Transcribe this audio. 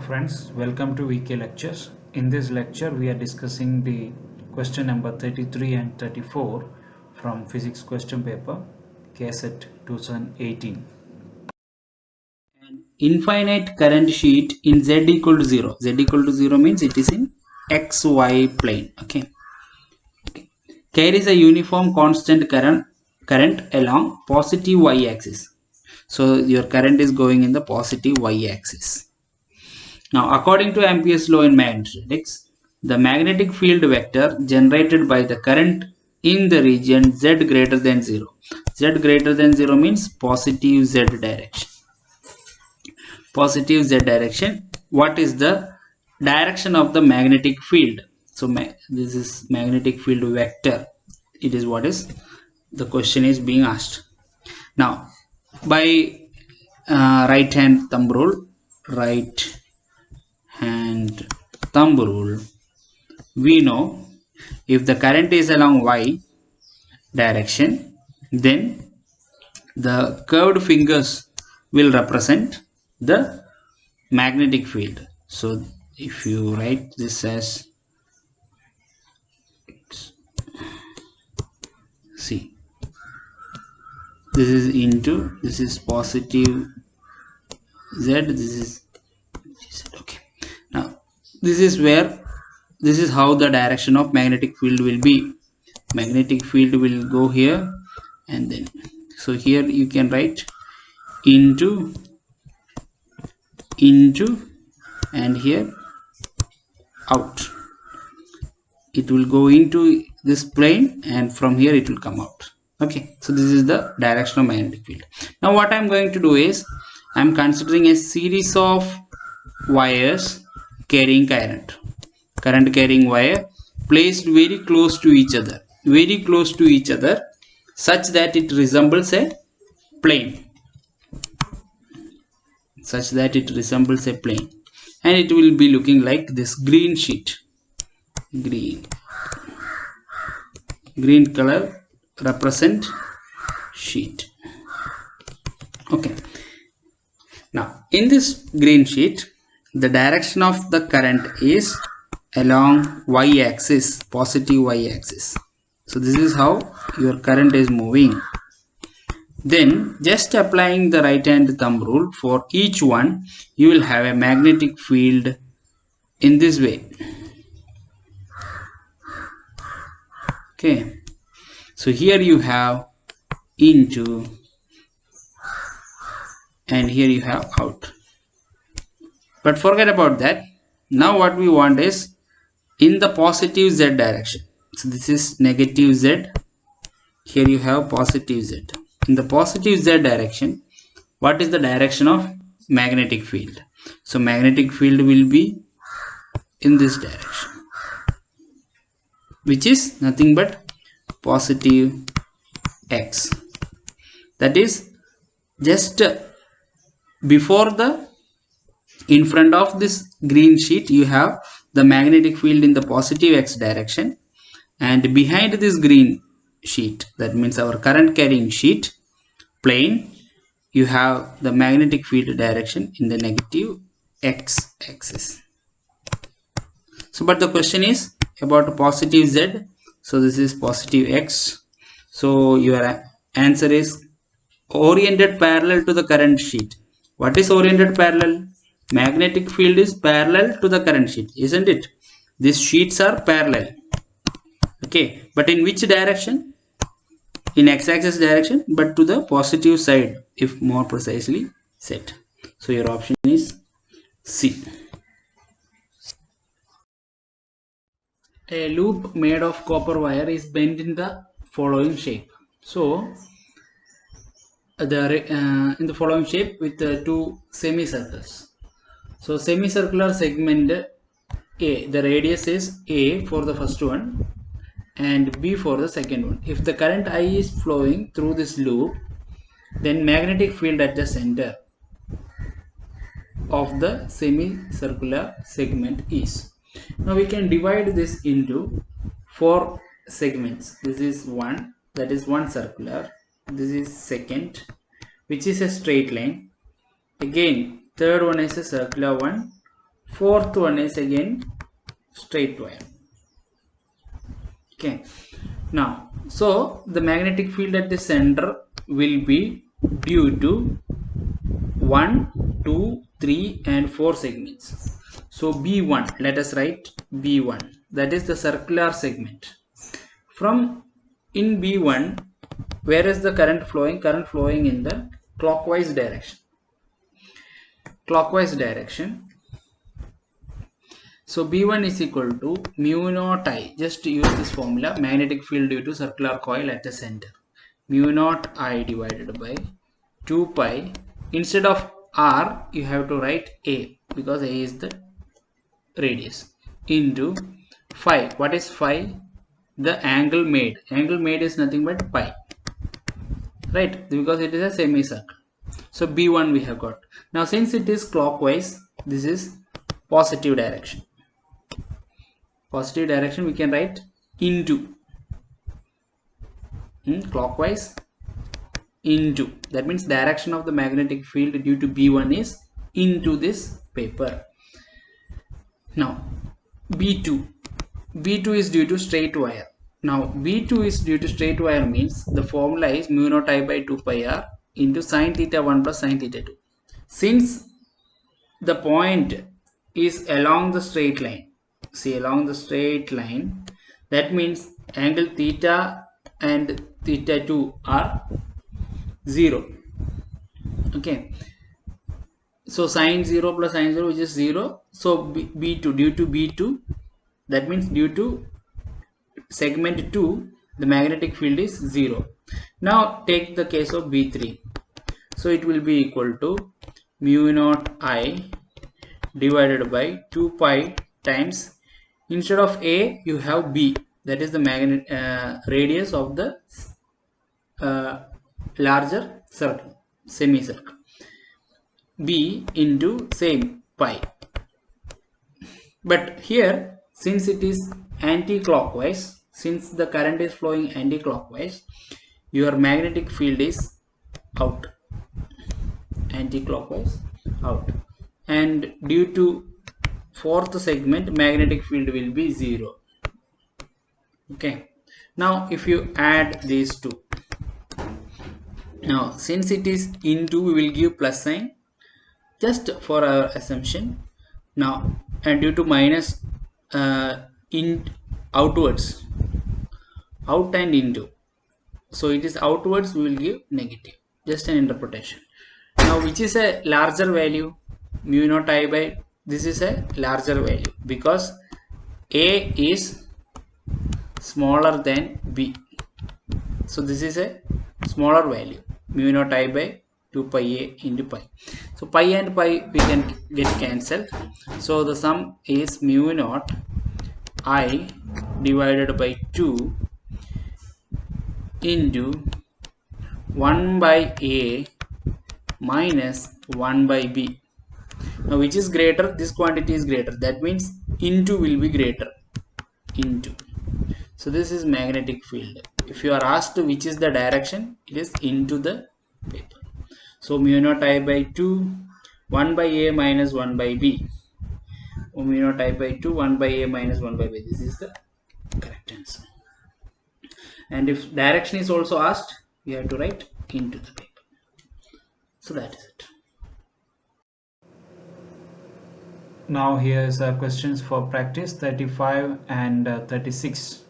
Hello friends, welcome to VK lectures. In this lecture we are discussing the question number 33 and 34 from physics question paper Kset 2018. An infinite current sheet in z equal to 0. Z equal to 0 means it is in xy plane. Okay. Carries a uniform constant current along positive y axis. So your current is going in the positive y axis. Now, according to Ampere's law in magnetics, the magnetic field vector generated by the current in the region z greater than 0. Z greater than 0 means positive z direction. Positive z direction. What is the direction of the magnetic field? So this is magnetic field vector. It is what is the question is being asked. Now, by right hand thumb rule, we know if the current is along y direction, then the curved fingers will represent the magnetic field. So if you write this as, see, this is into, this is positive z, this is z. Okay, now this is how the direction of magnetic field will be. Magnetic field will go here, and then so here you can write into, and here out. It will go into this plane, and from here it will come out. Okay, so this is the direction of magnetic field. Now what I'm going to do is I'm considering a series of wires carrying current carrying wire placed very close to each other, such that it resembles a plane, and it will be looking like this green sheet. Green color represent sheet. Okay, now in this green sheet, the direction of the current is along y axis, positive y axis. So this is how your current is moving. Then just applying the right hand thumb rule for each one, you will have a magnetic field in this way. Okay, so here you have into, and here you have out. But forget about that. Now what we want is in the positive z direction. So this is negative z, here you have positive z. In the positive z direction, what is the direction of magnetic field? So magnetic field will be in this direction, which is nothing but positive x. That is just before the, in front of this green sheet, you have the magnetic field in the positive x direction, and behind this green sheet, that means our current carrying sheet plane, you have the magnetic field direction in the negative x axis. So but the question is about positive z, so this is positive x, so your answer is oriented parallel to the current sheet. What is oriented parallel? Magnetic field is parallel to the current sheet, isn't it? These sheets are parallel. Okay, but in which direction? In x-axis direction, but to the positive side, if more precisely said. So your option is C. A loop made of copper wire is bent in the following shape. So in the following shape with two semicircles. So semicircular segment A, the radius is A for the first one and B for the second one. If the current I is flowing through this loop, then magnetic field at the center of the semicircular segment is. Now we can divide this into four segments. This is one, that is one circular. This is second, which is a straight line. Again, third one is a circular one. Fourth one is again straight wire. Okay, now so the magnetic field at the center will be due to 1, 2, 3 and 4 segments. So B1, let us write B1, that is the circular segment. From in B1, where is the current flowing? Current flowing in the clockwise direction. Clockwise direction. So B1 is equal to mu naught I. Just use this formula, magnetic field due to circular coil at the center. Mu naught I divided by 2 pi. Instead of R, you have to write A because A is the radius into phi. What is phi? The angle made. Angle made is nothing but pi, right? Because it is a semicircle. So B1 we have got. Now since it is clockwise, this is positive direction. Positive direction we can write into clockwise into. That means direction of the magnetic field due to B1 is into this paper. Now B2. B2 is due to straight wire. Now B2 is due to straight wire means the formula is mu naught I by 2 pi r into sine theta 1 plus sine theta 2. Since the point is along the straight line, see along the straight line, that means angle theta and theta 2 are 0. Okay, so sine 0 plus sine 0 which is 0. So B2 due to B2, that means due to segment 2 the magnetic field is 0. Now take the case of B3. So it will be equal to mu naught I divided by 2 pi times, instead of A you have B, that is the magnet radius of the larger circle, semicircle, B into same pi. But here since it is anti-clockwise, since the current is flowing anti-clockwise, your magnetic field is out, anti-clockwise out, and due to fourth segment magnetic field will be 0. Okay, now if you add these two, now since it is into, we will give plus sign just for our assumption. Now and due to minus in outwards, out and into, so it is outwards, we will give negative, just an interpretation. Now which is a larger value? Mu naught I by, this is a larger value because A is smaller than B, so this is a smaller value, mu naught I by 2 pi A into pi. So pi and pi we can get cancelled, so the sum is mu naught I divided by 2 into 1 by A minus 1 by B. Now which is greater? This quantity is greater, that means into will be greater, into. So this is magnetic field. If you are asked which is the direction, it is into the paper. So mu naught I by 2, 1 by A minus 1 by B. Mu naught I by 2, 1 by A minus 1 by B. This is the correct answer. And if direction is also asked, we have to write into the paper. So that is it. Now here is questions for practice 35 and 36.